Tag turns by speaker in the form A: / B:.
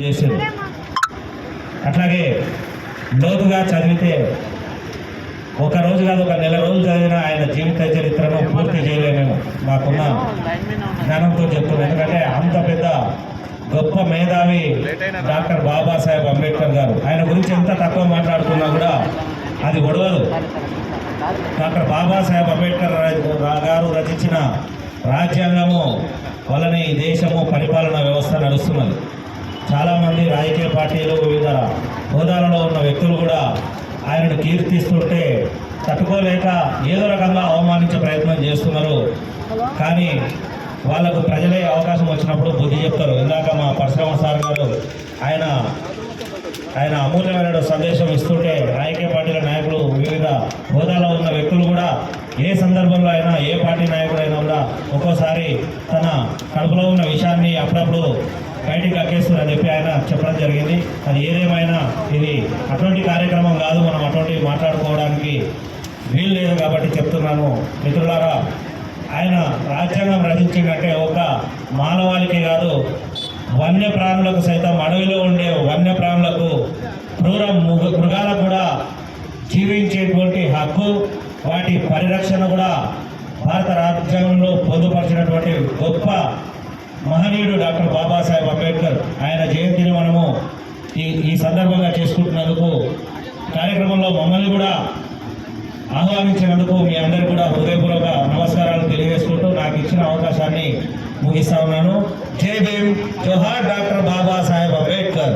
A: చేశారు. అట్లాగే లోతుగా చదివితే ఒక రోజు కాదు ఒక నెల రోజులు చదివిన ఆయన జీవిత చరిత్రను పూర్తి చేయలేము. మాకున్న జ్ఞానంతో చెప్తున్నాం. ఎందుకంటే అంత పెద్ద గొప్ప మేధావి డాక్టర్ బాబాసాహెబ్ అంబేద్కర్ గారు. ఆయన గురించి ఎంత తక్కువ మాట్లాడుతున్నా కూడా అది ఒడవదు. డాక్టర్ బాబాసాహెబ్ అంబేద్కర్ గారు రచించిన రాజ్యాంగము వలన ఈ దేశము పరిపాలనా వ్యవస్థ నడుస్తున్నది. చాలామంది రాజకీయ పార్టీలు వివిధ హోదాలలో ఉన్న వ్యక్తులు కూడా ఆయనను కీర్తిస్తుంటే తట్టుకోలేక ఏదో రకంగా అవమానించే ప్రయత్నం చేస్తున్నారు. కానీ వాళ్ళకు ప్రజలే అవకాశం వచ్చినప్పుడు బుద్ధి చెప్తారు. ఇందాక మా పరశురామ సార్ గారు ఆయన అమూల్యమైన సందేశం ఇస్తుంటే రాజకీయ పార్టీల నాయకులు వివిధ హోదాలో ఉన్న వ్యక్తులు కూడా ఏ సందర్భంలో అయినా ఏ పార్టీ నాయకుడైనా కూడా ఒక్కోసారి తన కడుపులో ఉన్న విషయాన్ని అప్పుడప్పుడు బయటికి అక్కేస్తుందని చెప్పి ఆయన చెప్పడం జరిగింది. అది ఏదేమైనా ఇది అటువంటి కార్యక్రమం కాదు, మనం అటువంటి మాట్లాడుకోవడానికి వీలు లేదు కాబట్టి చెప్తున్నాను. మిత్రులారా, ఆయన రాజ్యాంగం రచించిందంటే ఒక మానవాళికి కాదు, వన్యప్రాణులకు సైతం, అడవిలో ఉండే వన్యప్రాణులకు, క్రూర మృగాలకు కూడా జీవించేటువంటి హక్కు, వాటి పరిరక్షణ కూడా భారత రాజ్యాంగంలో పొందుపరిచినటువంటి గొప్ప మహనీయుడు డాక్టర్ బాబాసాహెబ్ అంబేద్కర్. ఆయన జయంతిని మనము ఈ సందర్భంగా చేసుకుంటున్నందుకు, కార్యక్రమంలో మమ్మల్ని కూడా ఆహ్వానించినందుకు మీ అందరికీ కూడా హృదయపూర్వక నమస్కారాలు తెలియజేసుకుంటూ నాకు ఇచ్చిన అవకాశాన్ని ముగిస్తా ఉన్నాను. జై భీమ్, జోహార్ డాక్టర్ బాబాసాహెబ్ అంబేద్కర్.